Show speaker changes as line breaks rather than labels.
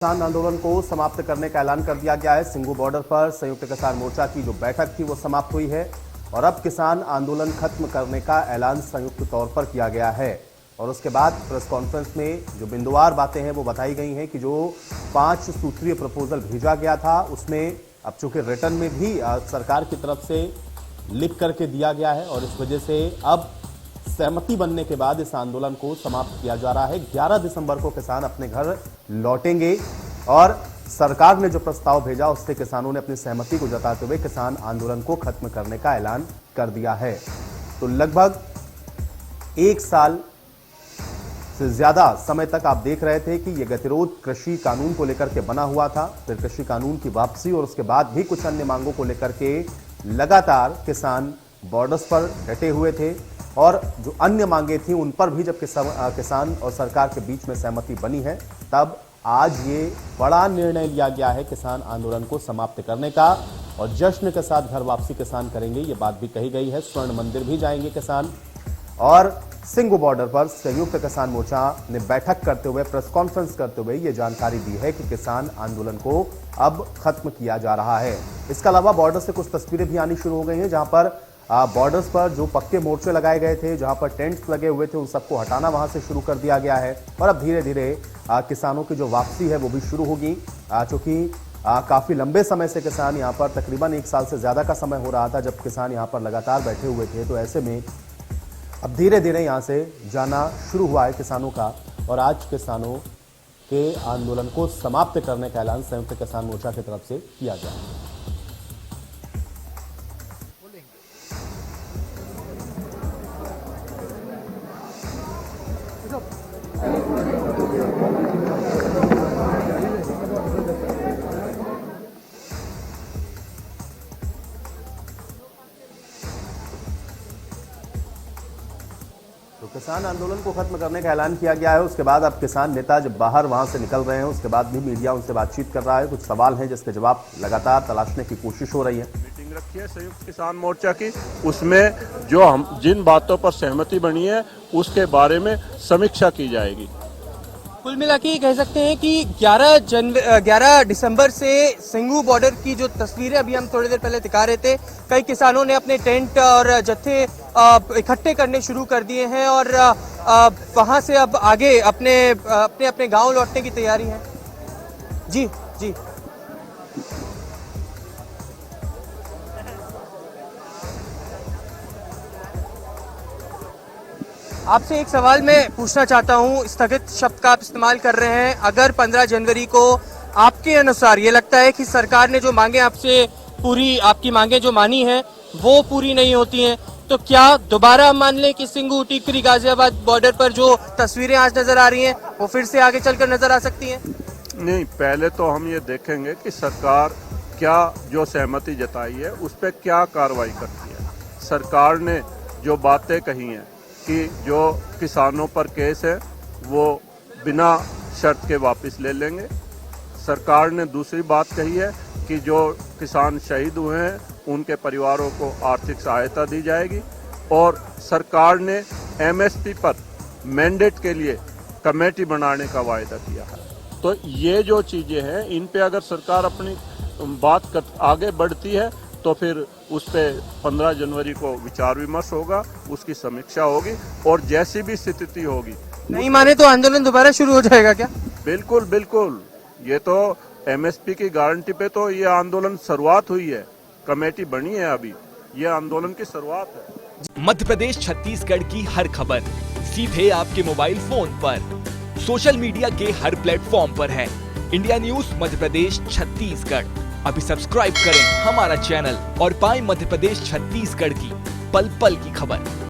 किसान आंदोलन को समाप्त करने का ऐलान कर दिया गया है। सिंगू बॉर्डर पर संयुक्त किसान मोर्चा की जो बैठक थी वो समाप्त हुई है और अब किसान आंदोलन खत्म करने का ऐलान संयुक्त तौर पर किया गया है। और उसके बाद प्रेस कॉन्फ्रेंस में जो बिंदुवार बातें हैं वो बताई गई हैं कि जो 5 सूत्रीय प्रपोजल भेजा गया था उसमें अब चूंकि रिटर्न में भी सरकार की तरफ से लिख करके दिया गया है और इस वजह से अब सहमति बनने के बाद इस आंदोलन को समाप्त किया जा रहा है। 11 दिसंबर को किसान अपने घर लौटेंगे और सरकार ने जो प्रस्ताव भेजा उससे किसानों ने अपनी सहमति को जताते हुए किसान आंदोलन को खत्म करने का ऐलान कर दिया है। तो लगभग 1 साल से ज्यादा समय तक आप देख रहे थे कि यह गतिरोध कृषि कानून को लेकर के बना हुआ था, फिर कृषि कानून की वापसी और उसके बाद भी कुछ अन्य मांगों को लेकर के लगातार किसान बॉर्डर्स पर डटे हुए थे और जो अन्य मांगे थी उन पर भी जब किसान और सरकार के बीच में सहमति बनी है तब आज ये बड़ा निर्णय लिया गया है किसान आंदोलन को समाप्त करने का और जश्न के साथ घर वापसी किसान करेंगे, ये बात भी कही गई है। स्वर्ण मंदिर भी जाएंगे किसान और सिंगू बॉर्डर पर संयुक्त किसान मोर्चा ने बैठक करते हुए प्रेस कॉन्फ्रेंस करते हुए ये जानकारी दी है कि किसान आंदोलन को अब खत्म किया जा रहा है। इसके अलावा बॉर्डर से कुछ तस्वीरें भी आनी शुरू हो गई हैं जहां पर बॉर्डर्स पर जो पक्के मोर्चे लगाए गए थे, जहां पर टेंट्स लगे हुए थे, उन सबको हटाना वहां से शुरू कर दिया गया है और अब धीरे धीरे किसानों की जो वापसी है वो भी शुरू होगी। चूंकि काफी लंबे समय से किसान यहां पर तकरीबन 1 साल से ज्यादा का समय हो रहा था जब किसान यहां पर लगातार बैठे हुए थे, तो ऐसे में अब धीरे धीरे यहां से जाना शुरू हुआ है किसानों का और आज किसानों के आंदोलन को समाप्त करने का ऐलान संयुक्त किसान मोर्चा की तरफ से किया गया है। तो किसान आंदोलन को खत्म करने का ऐलान किया गया है। उसके बाद अब किसान नेता जब बाहर वहां से निकल रहे हैं उसके बाद भी मीडिया उनसे बातचीत कर रहा है। कुछ सवाल हैं जिसके जवाब लगातार तलाशने की कोशिश हो रही है।
मीटिंग रखी है संयुक्त किसान मोर्चा की, उसमें जो हम जिन बातों पर सहमति बनी है उसके बारे में समीक्षा की जाएगी।
कुल मिला के कह सकते हैं कि 11 दिसंबर से सिंगू बॉर्डर की जो तस्वीरें अभी हम थोड़ी देर पहले दिखा रहे थे, कई किसानों ने अपने टेंट और जत्थे इकट्ठे करने शुरू कर दिए हैं और वहां से अब आगे अपने गांव लौटने की तैयारी है। जी जी आपसे एक सवाल मैं पूछना चाहता हूं, स्थगित शब्द का आप इस्तेमाल कर रहे हैं। अगर 15 जनवरी को आपके अनुसार ये लगता है कि सरकार ने जो मांगे आपसे आपकी मांगे जो मानी हैं वो पूरी नहीं होती हैं, तो क्या दोबारा हम मान लें कि सिंगू, टीकरी, गाजियाबाद बॉर्डर पर जो तस्वीरें आज नजर आ रही हैं वो फिर से आगे चलकर नजर आ सकती हैं?
नहीं, पहले तो हम ये देखेंगे कि सरकार क्या जो सहमति जताई है उस पर क्या कार्रवाई करती है। सरकार ने जो बातें कही हैं कि जो किसानों पर केस है वो बिना शर्त के वापस ले लेंगे। सरकार ने दूसरी बात कही है कि जो किसान शहीद हुए हैं उनके परिवारों को आर्थिक सहायता दी जाएगी और सरकार ने एमएसपी पर मैंडेट के लिए कमेटी बनाने का वायदा किया है। तो ये जो चीज़ें हैं इन पे अगर सरकार अपनी बात आगे बढ़ती है तो फिर उस पर 15 जनवरी को विचार विमर्श होगा, उसकी समीक्षा होगी और जैसी भी स्थिति होगी।
नहीं माने तो आंदोलन दोबारा शुरू हो जाएगा क्या?
बिल्कुल बिल्कुल, ये तो एमएसपी की गारंटी पे तो ये आंदोलन शुरुआत हुई है, कमेटी बनी है, अभी ये आंदोलन की शुरुआत है।
मध्य प्रदेश छत्तीसगढ़ की हर खबर सीधे आपके मोबाइल फोन पर, सोशल मीडिया के हर प्लेटफॉर्म पर है। इंडिया न्यूज मध्य प्रदेश छत्तीसगढ़, अभी सब्सक्राइब करें हमारा चैनल और पाएं मध्य प्रदेश छत्तीसगढ़ की पल पल की खबर।